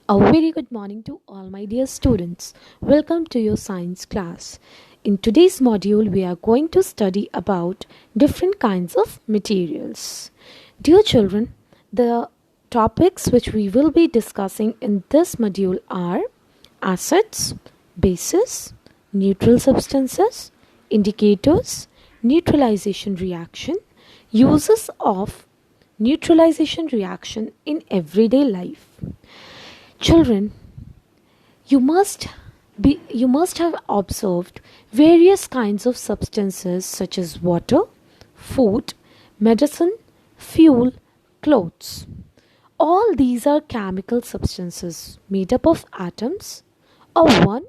A very good morning to all my dear students. Welcome to your science class. In today's module, we are going to study about different kinds of materials. Dear children, the topics which we will be discussing in this module are acids, bases, neutral substances, indicators, neutralization reaction, uses of neutralization reaction in everyday life. Children, you must have observed various kinds of substances such as water, food, medicine, fuel, clothes. All these are chemical substances made up of atoms or one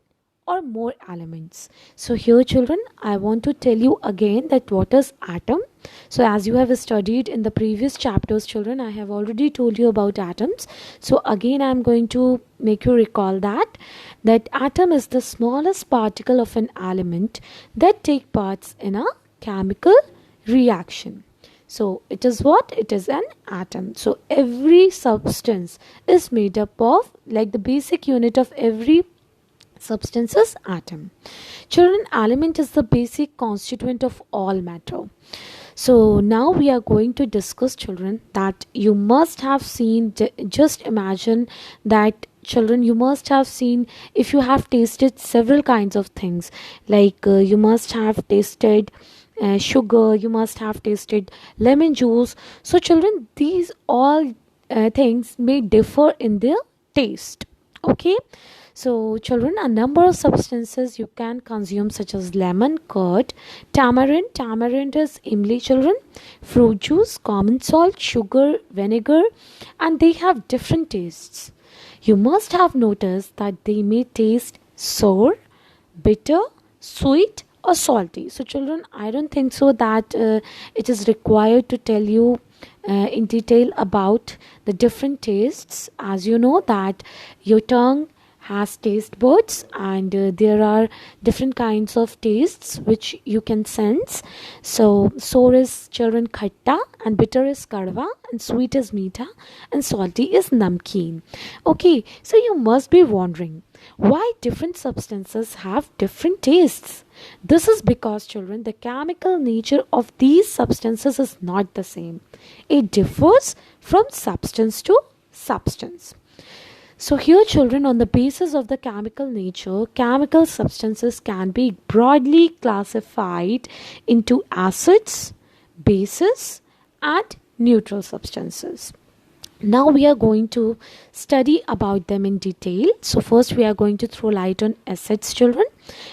or more elements. So here children, I want to tell you again that what is atom. So as you have studied in the previous chapters children, I have already told you about atoms. So again I am going to make you recall that atom is the smallest particle of an element that take parts in a chemical reaction. So it is what? It is an atom. So every substance is made up of, like the basic unit of every substance is atom. Children, element is the basic constituent of all matter. So now we are going to discuss children that you must have seen. Just imagine that children, you must have seen, if you have tasted several kinds of things, like you must have tasted sugar, you must have tasted lemon juice. So children, these all things may differ in their taste. Okay, so children, a number of substances you can consume such as lemon, curd, tamarind is imli children, fruit juice, common salt, sugar, vinegar, and they have different tastes. You must have noticed that they may taste sour, bitter, sweet, or salty. So children, I don't think so that it is required to tell you in detail about the different tastes. As you know that your tongue has taste buds, and there are different kinds of tastes which you can sense. So sour is children khatta, and bitter is kadwa, and sweet is meetha, and salty is namkeen. Okay, so you must be wondering why different substances have different tastes. This is because children, the chemical nature of these substances is not the same. It differs from substance to substance. So here children, on the basis of the chemical nature, chemical substances can be broadly classified into acids, bases, and neutral substances. Now we are going to study about them in detail. So first we are going to throw light on acids children.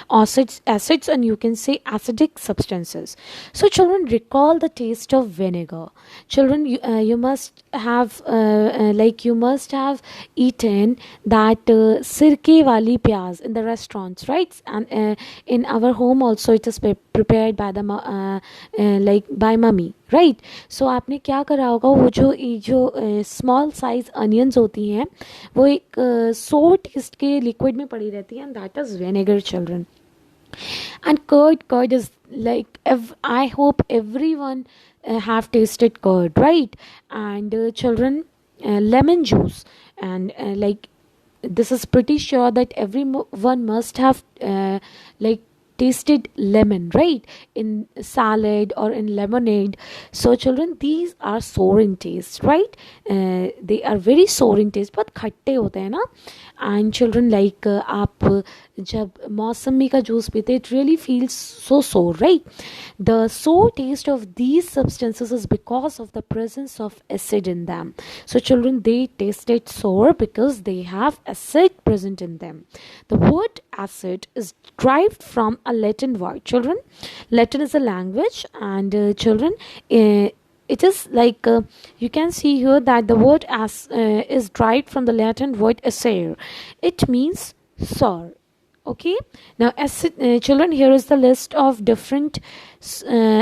Acids, and you can say acidic substances. So children, recall the taste of vinegar. Children, you must have you must have eaten that sirke wali pyaz in the restaurants, right? And in our home also it is prepared by the by mummy, right so आपने क्या करा होगा, वो जो small size onions होती हैं वो एक सो टेस्ट के लिक्विड में पड़ी रहती हैं, and that is vinegar children. And curd is like, I hope everyone have tasted curd, right? And children, lemon juice, and like this is pretty sure that everyone must have tasted lemon, right, in salad or in lemonade. So children, these are sour in taste, right? They are very sour in taste, but खट्टे होते हैं ना. And children, like आप जब मौसमी का juice पीते, it really feels so sour, right? The sour taste of these substances is because of the presence of acid in them. So children, they tasted sour because they have acid present in them. The word acid is derived from a Latin word. Children, Latin is a language, and children, it is like you can see here that the word is derived from the Latin word acer. It means sour. Okay, now acid, children, here is the list of different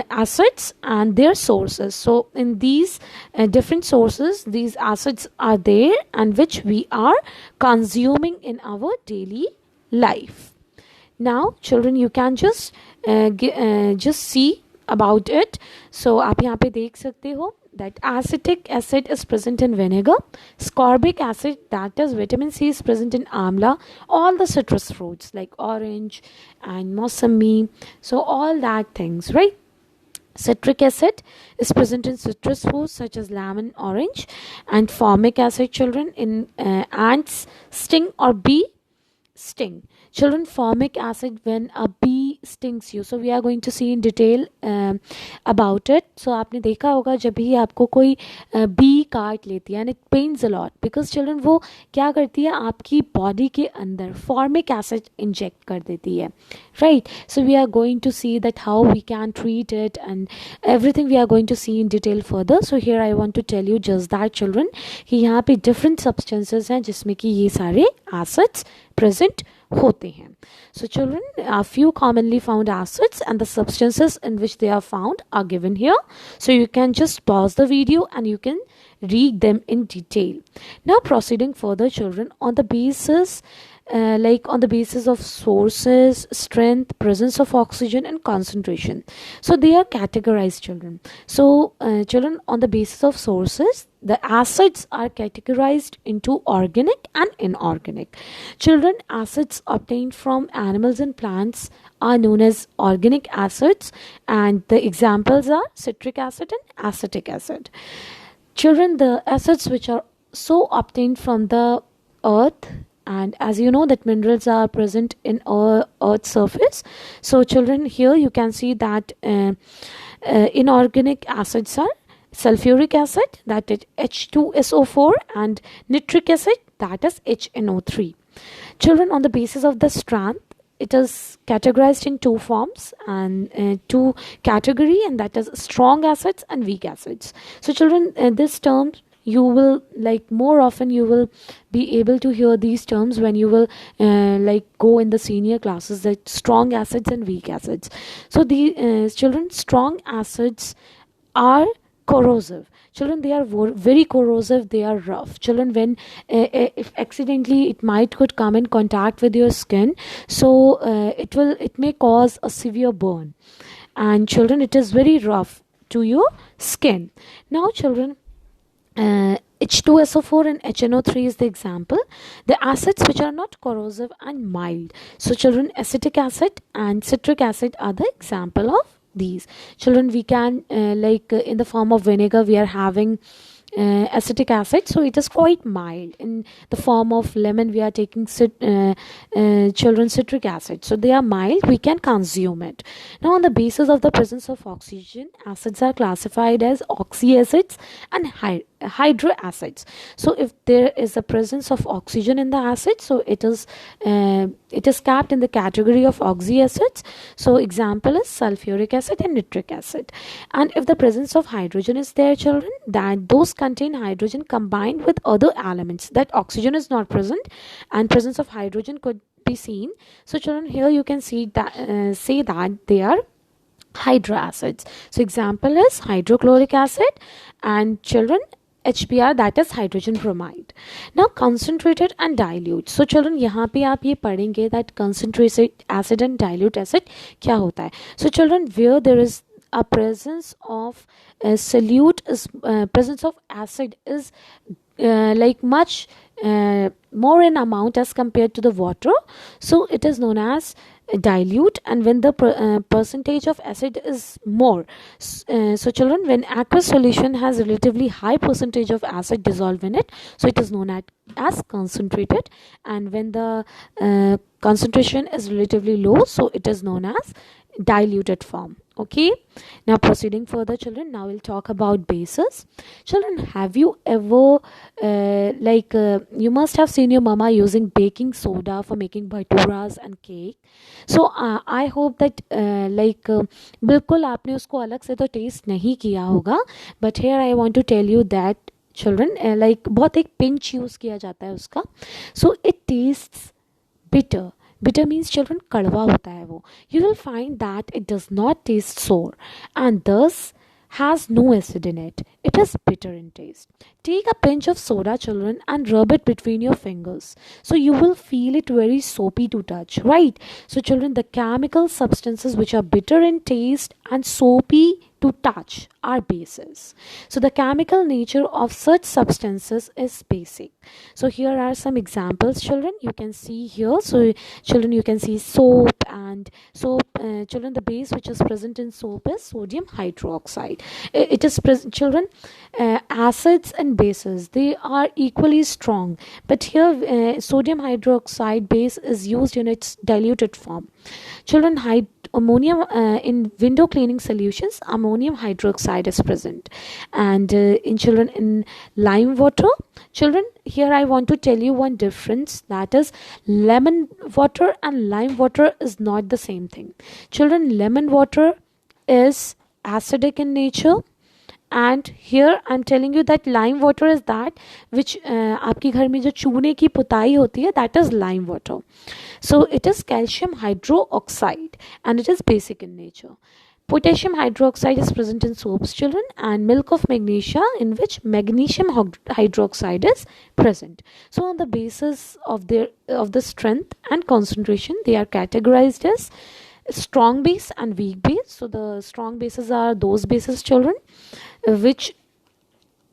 acids and their sources. So in these different sources, these acids are there, and which we are consuming in our daily life. Now children, you can just see about it. So आप यहाँ पे देख सकते हो that acetic acid is present in vinegar, scorbic acid, that is vitamin C, is present in amla, all the citrus fruits like orange and mosami, so all that things, right? Citric acid is present in citrus fruits such as lemon, orange, and formic acid, children, in ants sting or bee sting. Children, formic acid when a bee stings you. So we are going to see in detail about it. So आपने देखा होगा जब भी आपको कोई bee काट लेती है and it pains a lot because children वो क्या करती है आपकी body के अंदर formic acid inject कर देती है, right? So we are going to see that how we can treat it and everything we are going to see in detail further. So here I want to tell you just that, children, कि यहाँ पे different substances हैं जिसमें कि ये सारे acids present होते हैं. So children, a few commonly found acids and the substances in which they are found are given here. So you can just pause the video and you can read them in detail. Now proceeding further, children, on the basis on the basis of sources, strength, presence of oxygen and concentration. So they are categorized, children. So children, on the basis of sources, the acids are categorized into organic and inorganic. Children, acids obtained from animals and plants are known as organic acids, and the examples are citric acid and acetic acid. Children, the acids which are so obtained from the earth, and as you know that minerals are present in earth's surface. So children, here you can see that inorganic acids are sulfuric acid, that is H2SO4, and nitric acid, that is HNO3. Children, on the basis of the strength, it is categorized in two forms and two category, and that is strong acids and weak acids. So children, this term you will more often you will be able to hear these terms when you will go in the senior classes, that strong acids and weak acids. So the children, strong acids are corrosive. Children, they are very corrosive, they are rough. Children, when if accidentally it could come in contact with your skin, so it may cause a severe burn, and children, it is very rough to your skin. Now children, H2SO4 and HNO3 is the example. The acids which are not corrosive and mild. So children, acetic acid and citric acid are the example of these. Children, we can in the form of vinegar we are having acetic acid, so it is quite mild. In the form of lemon we are taking children, citric acid, so they are mild, we can consume it. Now on the basis of the presence of oxygen, acids are classified as oxyacids and hydroacids. So if there is a presence of oxygen in the acid, so it is kept in the category of oxyacids. So example is sulfuric acid and nitric acid. And if the presence of hydrogen is there, children, that those contain hydrogen combined with other elements, that oxygen is not present and presence of hydrogen could be seen. So children, here you can see that say that they are hydroacids. So example is hydrochloric acid, and children, HBr, that is hydrogen bromide. Now concentrated and dilute. So children, यहाँ पे आप ये पढ़ेंगे that concentrated acid and dilute acid क्या होता है. So children, where there is a presence of solute is presence of acid is much more in amount as compared to the water, so it is known as dilute. And when the percentage of acid is more, so children, when aqueous solution has relatively high percentage of acid dissolved in it, so it is known as concentrated. And when the concentration is relatively low, so it is known as diluted form. Okay, now proceeding further, children, now we'll talk about bases. Children, have you ever you must have seen your mama using baking soda for making bhaturas and cake. So I hope that बिल्कुल आपने उसको अलग से तो test नहीं किया होगा, but here I want to tell you that children, बहुत एक pinch यूज़ किया जाता है उसका, so it tastes bitter. Bitter means, children, कड़वा होता है वो. You will find that it does not taste sour and thus has no acid in it. It is bitter in taste. Take a pinch of soda, children, and rub it between your fingers. So you will feel it very soapy to touch, right? So children, the chemical substances which are bitter in taste and soapy to touch are bases. So the chemical nature of such substances is basic. So here are some examples, children, you can see here. So children, you can see soap, and soap, children, the base which is present in soap is sodium hydroxide. It is present, children. Acids and bases, they are equally strong, but here sodium hydroxide base is used in its diluted form. Children, ammonium, in window cleaning solutions, ammonium hydroxide is present. And in children, in lime water, children, here I want to tell you one difference, that is lemon water and lime water is not the same thing. Children, lemon water is acidic in nature, and here I'm telling you that lime water is that which आपके घर में जो चूने की पुताई होती है, that is lime water. So it is calcium hydroxide and it is basic in nature. Potassium hydroxide is present in soaps, children, and milk of magnesia, in which magnesium hydroxide is present. So on the basis of the strength and concentration, they are categorized as strong base and weak base. So the strong bases are those bases, children, which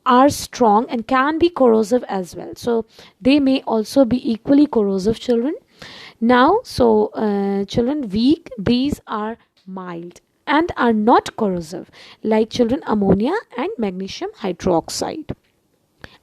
are strong and can be corrosive as well. So they may also be equally corrosive, children. Now, so children, weak, these are mild and are not corrosive, like children, ammonia and magnesium hydroxide.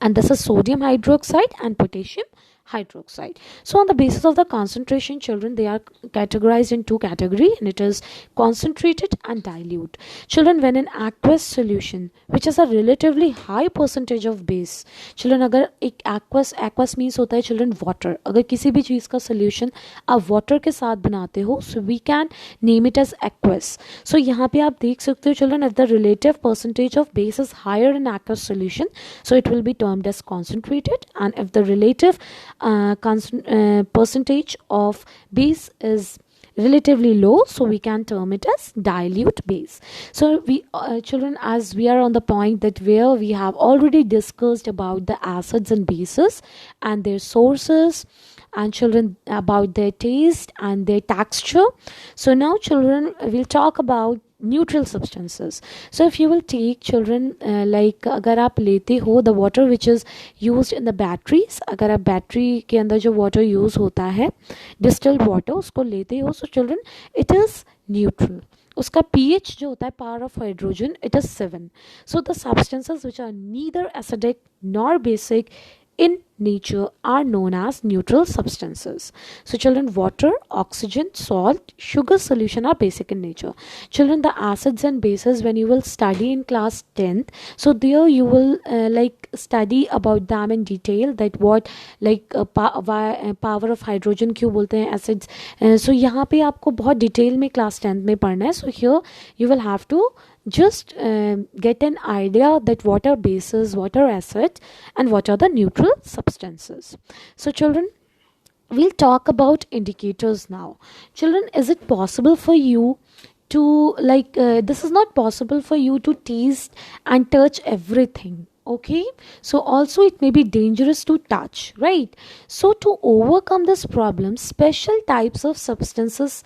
And this is sodium hydroxide and potassium hydroxide. So on the basis of the concentration, children, they are categorized in two categories, and it is concentrated and dilute. Children, when in aqueous solution, which is a relatively high percentage of base, children, अगर एक aqueous means होता है, children, water. अगर किसी भी चीज़ का solution आप water के साथ बनाते हो, so we can name it as aqueous. So यहाँ पे आप देख सकते हो, children, if the relative percentage of base is higher in aqueous solution, so it will be termed as concentrated, and if the relative percentage of base is relatively low, so we can term it as dilute base. So we children, as we are on the point that where we have already discussed about the acids and bases and their sources, and children, about their taste and their texture. So now, children, we'll talk about neutral substances. So if you will take, children, like अगर आप लेते हो the water which is used in the batteries, अगर आप battery के अंदर जो water use होता है, distilled water, उसको लेते हो, so children, it is neutral. उसका pH जो होता है, power of hydrogen, it is 7. So the substances which are neither acidic nor basic in nature are known as neutral substances. So children, water, oxygen, salt, sugar solution are basic in nature. Children, the acids and bases, when you will study in class 10th, so there you will like study about them in detail, that what like power of hydrogen क्यों बोलते हैं acids. So यहाँ पे आपको बहुत detail में class 10th में पढ़ना है. So here you will have to just get an idea that what are bases, what are acids, and what are the neutral substances. So children, we'll talk about indicators now. Children, is it possible for you to this is not possible for you to taste and touch everything, okay? So also it may be dangerous to touch, right? So to overcome this problem, special types of substances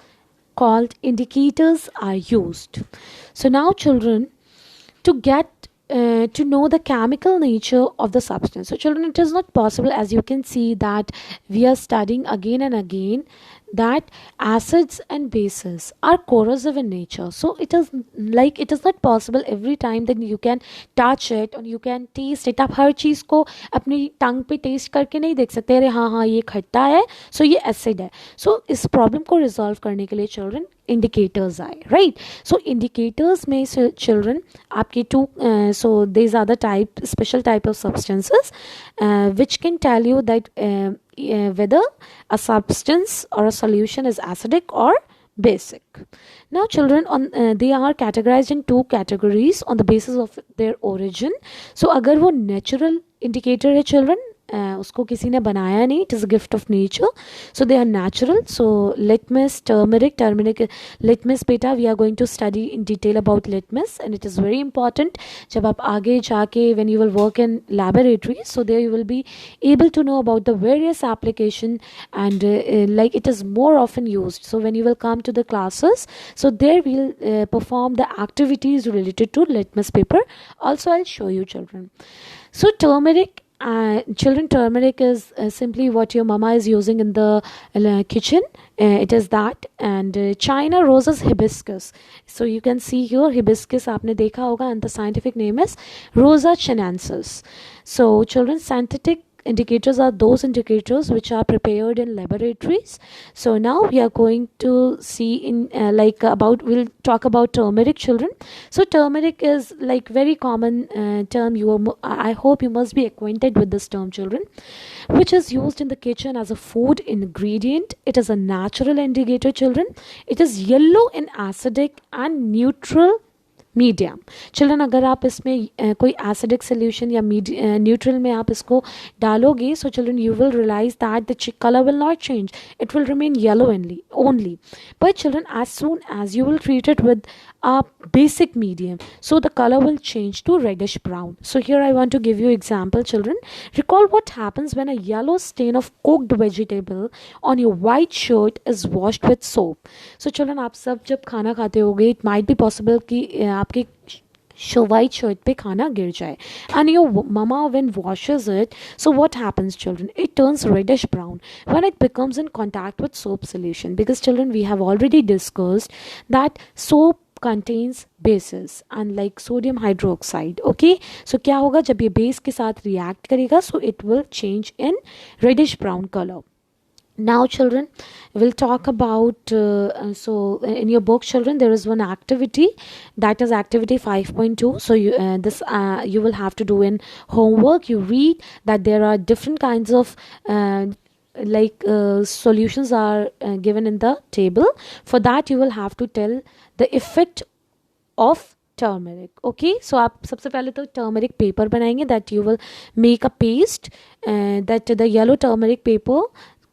called indicators are used. So now, children, to get to know the chemical nature of the substance. So children, it is not possible, as you can see that we are studying again and again, that acids and bases are corrosive in nature. So it is not possible every time that you can touch it or you can taste it. आप हर चीज़ को अपनी टंग पे test करके नहीं देख सकते, अरे हाँ हाँ ये खट्टा है, सो ये एसिड है. सो इस प्रॉब्लम को रिजॉल्व करने के लिए, चिल्ड्रन, indicators आए, right? So indicators में, children, आपके two so these are the special type of substances which can tell you that whether a substance or a solution is acidic or basic. Now children, they are categorized in two categories on the basis of their origin. So अगर वो natural indicator है, children, उसको किसी ने बनाया नहीं, it is a gift of nature, so they are natural. So litmus, turmeric litmus बेटा, we are going to study in detail about litmus and it is very important. जब आप आगे जाके when you will work in laboratory, so there you will be able to know about the various application, and like it is more often used. So when you will come to the classes, so there we'll perform the activities related to litmus paper. Also I'll show you, children. So turmeric, children, turmeric is simply what your mama is using in the kitchen. It is that. And China roses hibiscus. So you can see here hibiscus आपने देखा होगा, and the scientific name is Rosa chinensis. So children, synthetic indicators are those indicators which are prepared in laboratories. So now we are going to see in we'll talk about turmeric, children. So turmeric is like very common term. I hope you must be acquainted with this term, children, which is used in the kitchen as a food ingredient. It is a natural indicator, children. It is yellow in acidic and neutral medium. Children, अगर आप इसमें कोई acidic solution या neutral में आप इसको डालोगे, so children you will realise that the colour will not change, it will remain yellow only. But children, as soon as you will treat it with a basic medium, so the color will change to reddish brown. So here I want to give you example, children. Recall what happens when a yellow stain of cooked vegetable on your white shirt is washed with soap. So children, आप सब जब खाना खाते होगे, it might be possible कि आपके white shirt पे खाना गिर जाए, and your mama when washes it, so what happens, children? It turns reddish brown when it becomes in contact with soap solution, because children, we have already discussed that soap contains bases unlike sodium hydroxide. Okay, so क्या होगा जब ये base के साथ react करेगा, so it will change in reddish brown color. Now children, we'll talk about so in your book, children, there is one activity, that is activity 5.2. so you will have to do in homework. You read that there are different kinds of solutions are given in the table. For that you will have to tell the effect of turmeric. Okay, so आप सबसे पहले तो turmeric paper बनाएंगे, that you will make a paste, that the yellow turmeric paper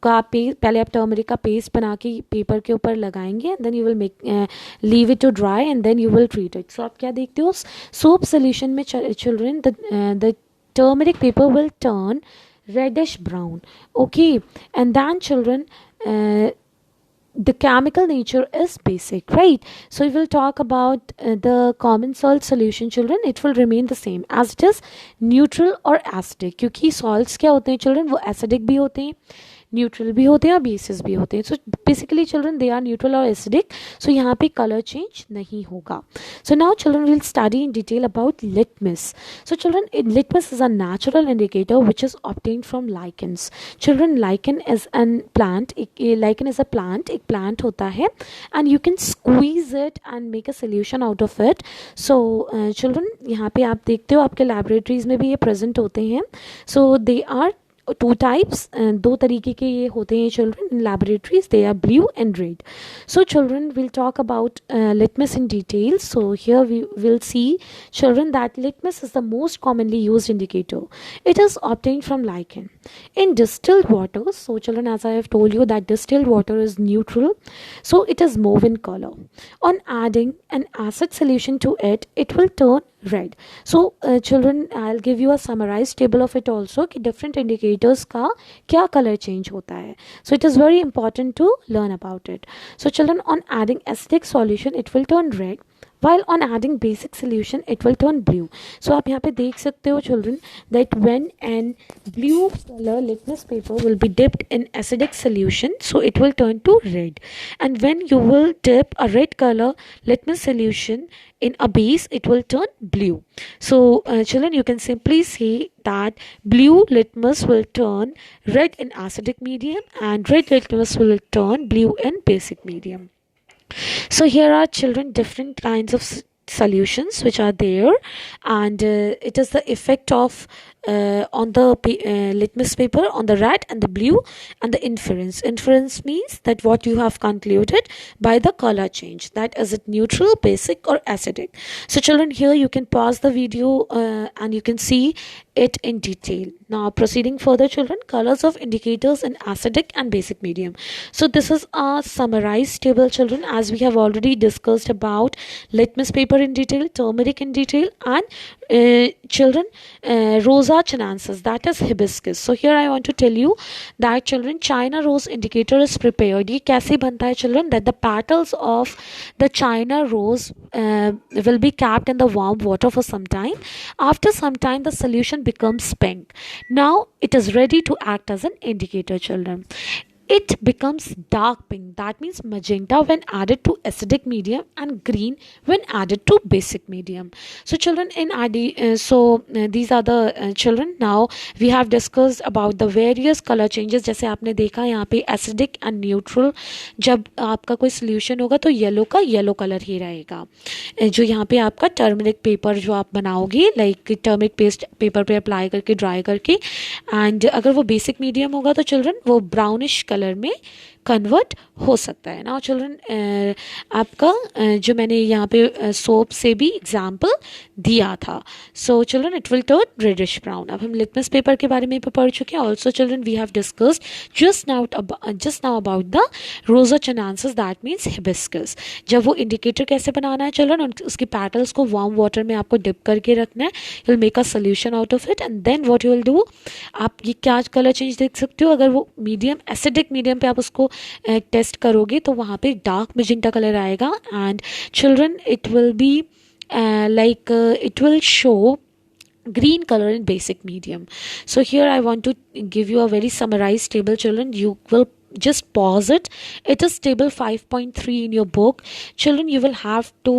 का पहले आप turmeric का paste बना के पेपर के ऊपर लगाएंगे, then you will make leave it to dry and then you will treat it. So आप क्या देखते हो, सोप सोल्यूशन में children the turmeric paper will turn reddish brown. Okay, and then children, the chemical nature is basic, right? So we will talk about the common salt solution, children. It will remain the same as it is neutral or acidic, क्योंकि salts क्या होते हैं children, वो acidic भी होते हैं, neutral भी होते हैं और बेसिस भी होते हैं. So basically children they are neutral और एसिडिक, सो यहाँ पे कलर चेंज नहीं होगा. So now children will study in detail about litmus. So children, litmus is a natural indicator which is obtained from lichens. Children, lichen is an plant, lichen is a plant, एक plant होता है, and you can squeeze it and make a solution out of it. So children, यहाँ पे आप देखते हो आपके laboratories में भी ये प्रेजेंट होते हैं. सो दे आर two types, दो तरीके के ये होते हैं children in laboratories. They are blue and red. So children, we'll talk about litmus in detail. So here we will see, children, that litmus is the most commonly used indicator. It is obtained from lichen in distilled water. So children, as I have told you that distilled water is neutral, so it is mauve in color. On adding an acid solution to it, it will turn red. So children, I'll give you a summarized table of it also, कि different indicators का क्या color change होता है. So it is very important to learn about it. So children, on adding acidic solution, it will turn red, while on adding basic solution, it will turn blue. So आप यहाँ पे देख सकते हो children, that when an blue color litmus paper will be dipped in acidic solution, so it will turn to red, and when you will dip a red color litmus solution in a base, it will turn blue. So children, you can simply say that blue litmus will turn red in acidic medium, and red litmus will turn blue in basic medium. So here are, children, different kinds of solutions which are there, and it is the effect of on the litmus paper on the red and the blue, and the inference means that what you have concluded by the color change, that is it neutral, basic or acidic. So children, here you can pause the video and you can see it in detail. Now, proceeding further, children, colors of indicators in acidic and basic medium. So, this is a summarized table, children, as we have already discussed about litmus paper in detail, turmeric in detail, and children, rosa chinensis, that is hibiscus. So, here I want to tell you that children, China rose indicator is prepared. ये कैसे बनता है children? That the petals of the China rose will be kept in the warm water for some time. After some time, the solution becomes pink. Now it is ready to act as an indicator, children. It becomes dark pink, that means magenta, when added to acidic medium, and green when added to basic medium. So children, these are the children. Now we have discussed about the various color changes. जैसे आपने देखा यहाँ पे acidic and neutral, जब आपका कोई solution होगा तो येलो का येलो कलर ही रहेगा. जो यहाँ पे आपका टर्मरिक पेपर जो आप बनाओगे, लाइक टर्मरिक पेस्ट पेपर पे अप्लाई करके ड्राई करके, एंड अगर वो बेसिक मीडियम होगा तो चिल्ड्रन वो ब्राउनिश कलर में कन्वर्ट हो सकता है. नाउ चिल्ड्रन, आपका जो मैंने यहाँ पे सोप से भी एग्जाम्पल दिया था. So children, it will turn reddish brown. अब हम लिटमस पेपर के बारे में पढ़ चुके हैं. Also children, we have discussed just now about the rosa sinensis, that means hibiscus. जब वो इंडिकेटर कैसे बनाना है चिल्ड्रन, उसकी पेटल्स को वार्म वाटर में आपको डिप करके रखना है. You will make a solution out of it, and then what you will do, आप ये क्या कलर चेंज देख सकते हो. अगर वो मीडियम एसिडिक मीडियम पे आप उसको टेस्ट करोगे तो वहाँ पे डार्क मेजेंटा कलर आएगा. And children, it will be it will show green color in basic medium. So here I want to give you a very summarized table, children. You will just pause it. It is table 5.3 in your book. Children, you will have to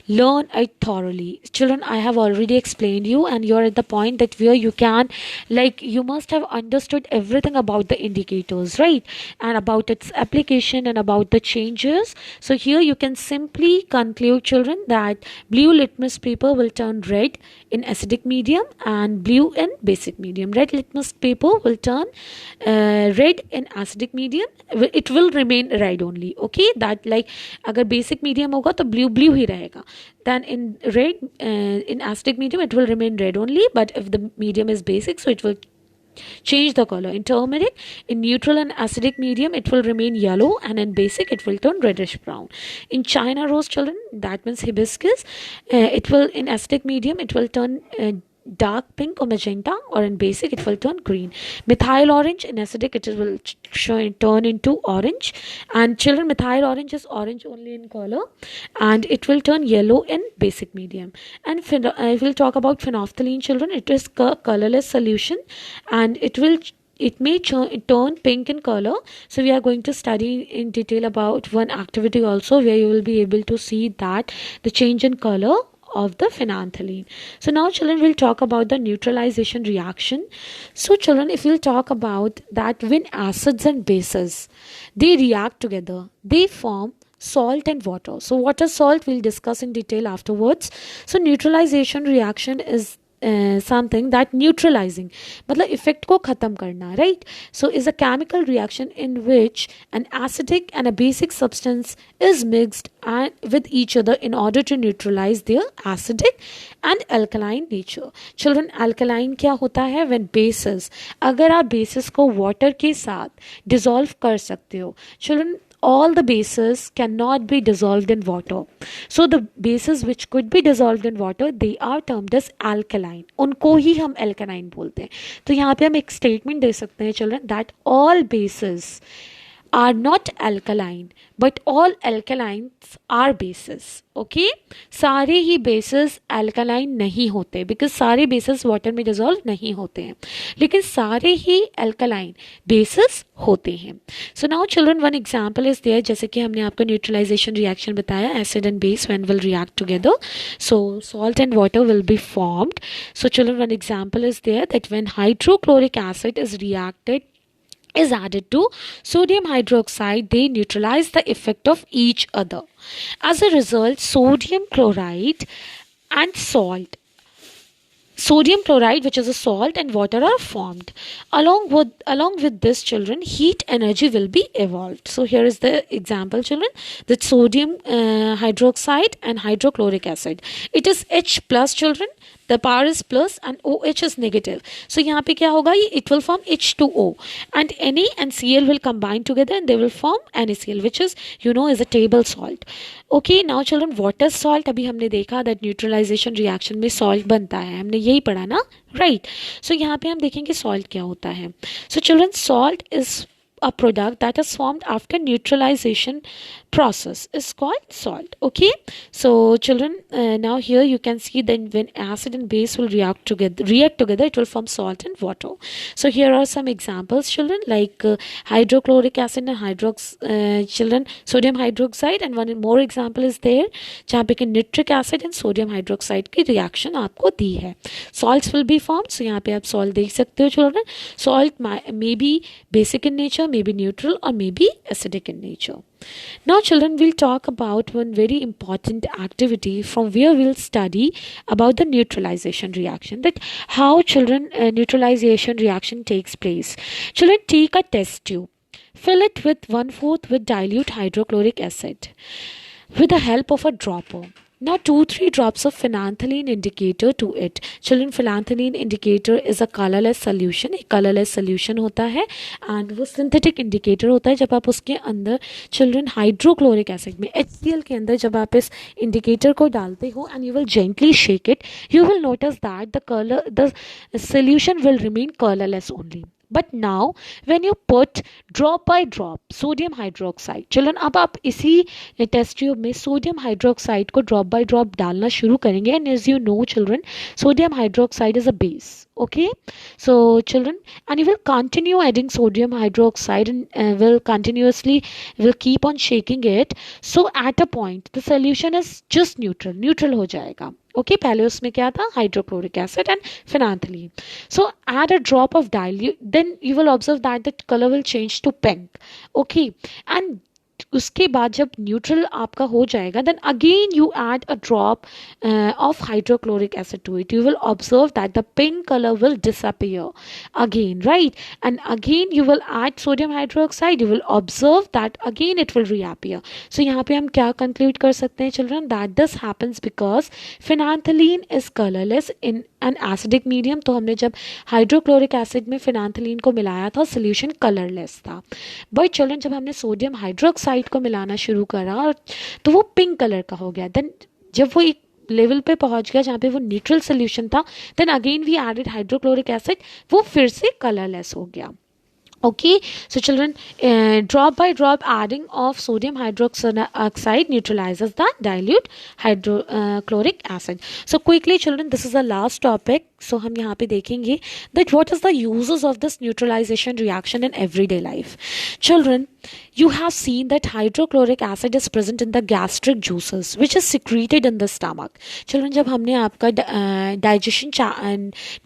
learn it thoroughly. Children, I have already explained you, and you're at the point that where you can, you must have understood everything about the indicators, right? And about its application and about the changes. So here you can simply conclude, children, that blue litmus paper will turn red in acidic medium and blue in basic medium. Red litmus paper will turn red in acidic medium. It will remain red only. Okay, that अगर basic medium होगा तो blue ही रहेगा. Then in red, in acidic medium, it will remain red only. But if the medium is basic, so it will change the color. In turmeric, in neutral and acidic medium, it will remain yellow, and in basic, it will turn reddish brown. In China rose, children, that means hibiscus, it will, in acidic medium, it will turn dark pink or magenta, or in basic it will turn green. Methyl orange, in acidic it will turn into orange, and children, methyl orange is orange only in color, and it will turn yellow in basic medium. And I will talk about phenolphthalein, children. It is colorless solution, and it may turn pink in color. So we are going to study in detail about one activity also, where you will be able to see that the change in color of the phenolphthalein. So now children, will talk about the neutralization reaction. So children, if we'll talk about that, when acids and bases, they react together, they form salt and water. So what is salt, we'll discuss in detail afterwards. So neutralization reaction is something that neutralizing, मतलब effect को खत्म करना, right? So is a chemical reaction in which an acidic and a basic substance is mixed and with each other in order to neutralize their acidic and alkaline nature. Children, alkaline क्या होता है? When bases, अगर आप bases को water के साथ dissolve कर सकते हो. Children, all the bases cannot be dissolved in water. So the bases which could be dissolved in water, they are termed as alkaline. उनको ही हम alkaline बोलते हैं. तो यहाँ पे हम एक statement दे सकते हैं children, that all bases are not alkaline, but all alkalines are bases. Okay, सारे ही bases alkaline नहीं होते, because सारे bases water में dissolve नहीं होते हैं, लेकिन सारे ही alkaline bases होते हैं. So now children, one example is there. जैसे कि हमने आपको neutralization reaction बताया, acid and base when will react together, so salt and water will be formed. So children, one example is there, that when hydrochloric acid is added to sodium hydroxide, they neutralize the effect of each other. As a result, sodium chloride and salt sodium chloride, which is a salt, and water are formed. Along with this, children, heat energy will be evolved. So here is the example, children, that sodium hydroxide and hydrochloric acid. It is H plus, children. The power is plus and OH is negative. So यहाँ पे क्या होगा, ये it will form H2O and Na and Cl will combine together and they will form NaCl, which is is a table salt. Okay, now children, water salt अभी हमने देखा that neutralization reaction में salt बनता है, हमने यही पढ़ा ना, right? So यहाँ पे हम देखेंगे salt क्या होता है. So children, salt is a product that is formed after neutralization process is called salt. Okay, so children, now here you can see that when acid and base will react together, it will form salt and water. So here are some examples, children, like hydrochloric acid and children, sodium hydroxide, and one more example is there जहाँ पे कि nitric acid and sodium hydroxide की reaction आपको दी है. Salts will be formed. So यहाँ पे आप salt देख सकते हो, children. Salt may be basic in nature, may be neutral, or may be acidic in nature. Now children, we'll talk about one very important activity from where we'll study about the neutralization reaction, that how children neutralization reaction takes place. Children, take a test tube, fill it with 1/4 with dilute hydrochloric acid with the help of a dropper. Now 2-3 drops of phenanthine indicator to it. Children, phenanthine indicator is a colorless solution. एक colorless solution होता है and वो synthetic indicator होता है जब आप उसके अंदर children hydrochloric acid में HCl के अंदर जब आप इस indicator को डालते हो and you will gently shake it, you will notice that the solution will remain colorless only. But now when you put drop by drop sodium hydroxide, children, अब आप इसी टेस्ट ट्यूब में सोडियम हाइड्रोक्साइड को drop by drop डालना शुरू करेंगे. And as you know children, sodium hydroxide is a base. Okay, so children, and you will continue adding sodium hydroxide and will keep on shaking it. So at a point the solution is just neutral हो जाएगा. Okay, पहले उसमें क्या था, hydrochloric acid and phenanthine. So add a drop of dilute, then you will observe that the color will change to pink. Okay, and उसके बाद जब neutral आपका हो जाएगा, then again you add a drop of hydrochloric acid to it, you will observe that the pink colour will disappear again, right? And again you will add sodium hydroxide, you will observe that again it will reappear. So यहाँ पे हम क्या conclude कर सकते हैं children, that this happens because phenolphthalein is colourless in an acidic medium. तो हमने जब हाइड्रोक्लोरिक एसिड में फिनांथलीन को मिलाया था, सोल्यूशन कलरलेस था. बट चिल्ड्रन, जब हमने सोडियम हाइड्रोक्साइड को मिलाना शुरू करा तो वो पिंक कलर का हो गया. देन जब वो एक लेवल पे पहुंच गया जहाँ पे वो न्यूट्रल सोल्यूशन था, then again we added hydrochloric acid, वो फिर से कलरलेस हो गया. Okay, so children, drop by drop adding of sodium hydroxide neutralizes the dilute hydrochloric acid. So quickly children, this is the last topic. So हम यहाँ पे देखेंगे that what is the uses of this neutralization reaction in everyday life. Children, you have seen that hydrochloric acid is present in the gastric juices which is secreted in the stomach. Children, जब हमने आपका digestion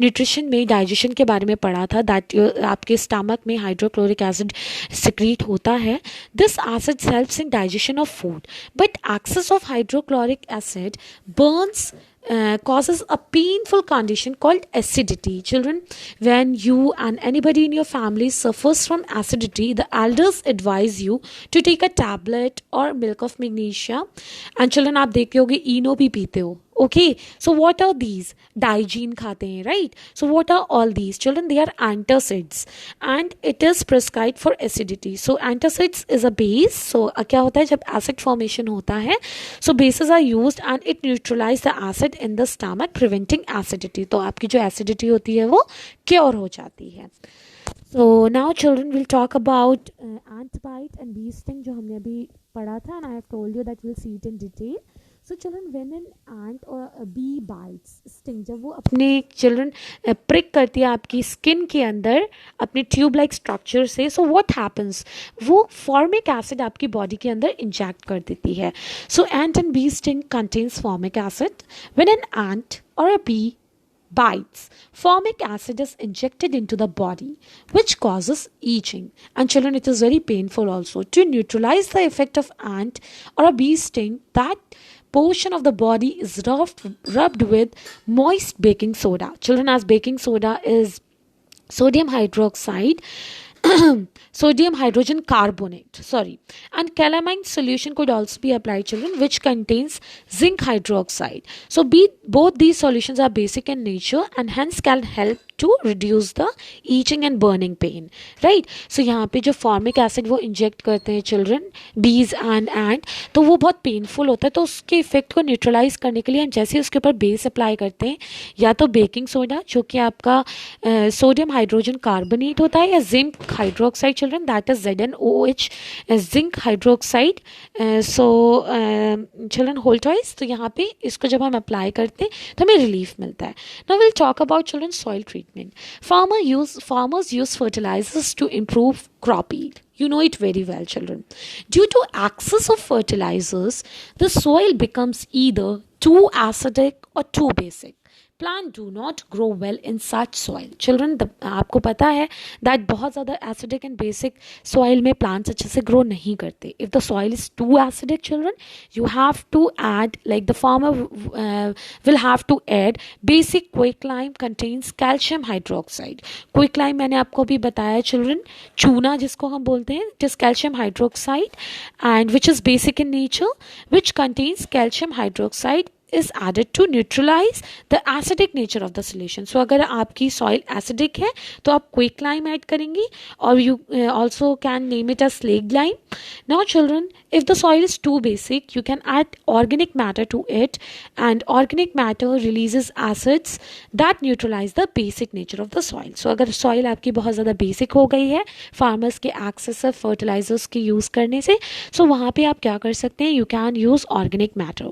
nutrition में digestion के बारे में पढ़ा था, that आपके stomach में hydrochloric acid secrete होता है. This acid helps in digestion of food, but excess of hydrochloric acid causes a painful condition called acidity. Children, when you and anybody in your family suffers from acidity, the elders advise you to take a tablet or milk of magnesia. And children, आप देखते होगे eno भी पीते हो. Okay, so what are these? Digene खाते हैं, right? So what are all these? Children, they are antacids and it is prescribed for acidity. So antacids is a base. So क्या होता है जब acid formation होता है, so bases are used and it neutralize the acid in the stomach, preventing acidity. तो आपकी जो acidity होती है वो cure हो जाती है. So now children, will talk about ant bite and bee sting जो हमने अभी पढ़ा था, and I have told you that we'll see it in detail. So children, when an ant or a bee bites, sting, जब वो अपने children prick करती है आपकी skin के अंदर अपने tube like structure से, so what happens? वो formic acid आपकी body के अंदर inject कर देती है. So ant and bee sting contains formic acid. When an ant or a bee bites, formic acid is injected into the body which causes itching, and children, it is very painful also. To neutralize the effect of ant or a bee sting, that portion of the body is rubbed with moist baking soda. Children, as baking soda is sodium hydroxide, sodium hydrogen carbonate, sorry, and calamine solution could also be applied, children, which contains zinc hydroxide. So both these solutions are basic in nature and hence can help to reduce the itching and burning pain, right? So यहाँ पे जो formic acid वो inject करते हैं children, बीज and and, तो वो बहुत पेनफुल होता है, तो उसके इफेक्ट को न्यूट्रलाइज करने के लिए हम जैसे उसके ऊपर बेस अप्लाई करते हैं, या तो बेकिंग सोडा जो कि आपका सोडियम हाइड्रोजन कार्बोनेट होता है, या zinc hydroxide children, that is ZnOH, zinc hydroxide, so children whole toys, तो यहाँ पे इसको जब हम अप्लाई करते हैं तो हमें रिलीफ मिलता है. Now will talk about children soil treatment. Farmers use fertilizers to improve crop yield. You know it very well, children. Due to excess of fertilizers, the soil becomes either too acidic or too basic. Plant do not grow well in such soil. Children, आपको पता है that बहुत ज़्यादा acidic and basic soil में plants अच्छे से grow नहीं करते. If the soil is too acidic, children, you have to add, like the farmer will have to add basic quicklime contains calcium hydroxide. Quicklime मैंने आपको भी बताया children, चूना जिसको हम बोलते हैं, it is calcium hydroxide and which is basic in nature, which contains calcium hydroxide is added to neutralize the acidic nature of the solution. So अगर आपकी soil acidic है तो आप quicklime add करेंगी, or you also can name it as slaked lime. Now children, if the soil is too basic, you can add organic matter to it, and organic matter releases acids that neutralize the basic nature of the soil. So अगर soil आपकी बहुत ज़्यादा basic हो गई है farmers के excessive fertilizers के use करने से, so वहाँ पे आप क्या कर सकते हैं, you can use organic matter.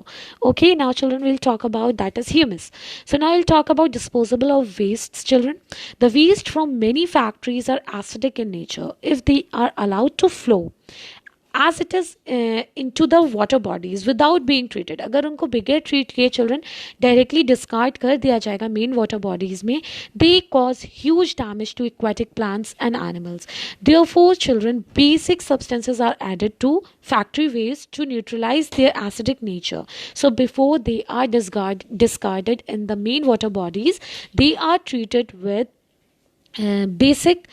Okay, now children, we'll talk about that as humus. So now we'll talk about disposable of wastes, children. The waste from many factories are acidic in nature if they are allowed to flow as it is into the water bodies without being treated. अगर उनको bigger treat किए children, directly discard कर दिया जाएगा main water bodies में, they cause huge damage to aquatic plants and animals. Therefore children, basic substances are added to factory waste to neutralize their acidic nature. So before they are discarded in the main water bodies, they are treated with basic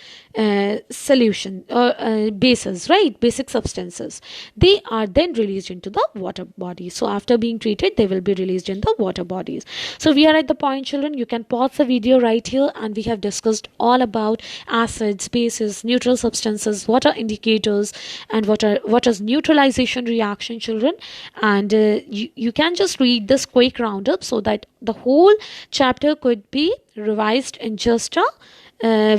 solution or bases, right? Basic substances. They are then released into the water bodies. So after being treated, they will be released in the water bodies. So we are at the point, children, you can pause the video right here, and we have discussed all about acids, bases, neutral substances, what are indicators, and what is neutralization reaction, children. And you can just read this quick roundup so that the whole chapter could be revised in just a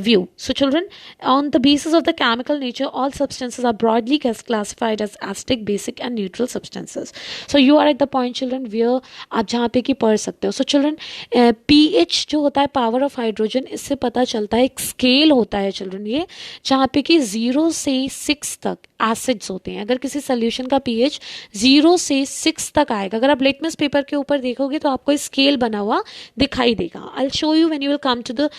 view. So children, on the basis of the chemical nature, all substances are broadly classified as acidic, basic and neutral substances. So you are at the point, children, where आप जहाँ पे की पढ़ सकते हो. So children, pH जो होता है, पावर ऑफ हाइड्रोजन, इससे पता चलता है, एक स्केल होता है children ये, जहाँ पे कि 0 से 6 तक एसिड्स होते हैं. अगर किसी सोल्यूशन का pH 0 से 6 तक आएगा, अगर आप लिटमस पेपर के ऊपर देखोगे तो आपको स्केल बना हुआ दिखाई देगा. I'll show you when you will come to the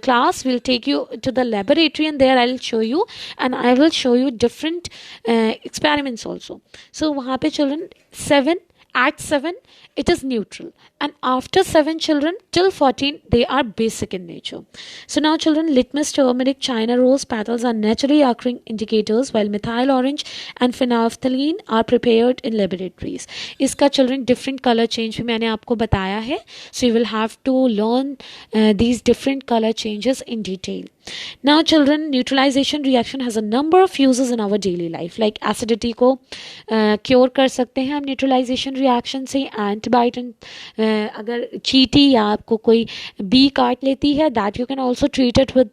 class. Will take you to the laboratory, and there I'll show you, and I will show you different experiments also. So वहाँ पे children 7, at 7 it is neutral, and after 7 children till 14 they are basic in nature. So now children, litmus, turmeric, china rose petals are naturally occurring indicators, while methyl orange and phenolphthalein are prepared in laboratories. इसका children different color change भी मैंने आपको बताया है. So you will have to learn these different color changes in detail. Now children, neutralization reaction has a number of uses in our daily life. Like acidity को cure कर सकते हैं हम neutralization reaction से. Antibiotic, अगर चींटी या आपको कोई bee काट लेती है, that you can also treat it with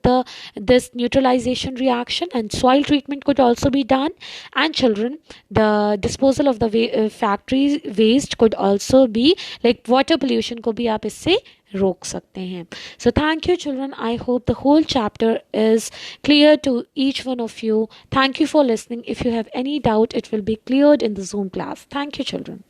this neutralization reaction. And soil treatment could also be done. And children, the disposal of the factory waste could also be, like water pollution को भी आप इससे रोक सकते हैं. So thank you children. I hope the whole chapter is clear to each one of you. Thank you for listening. If you have any doubt, it will be cleared in the Zoom class. Thank you children.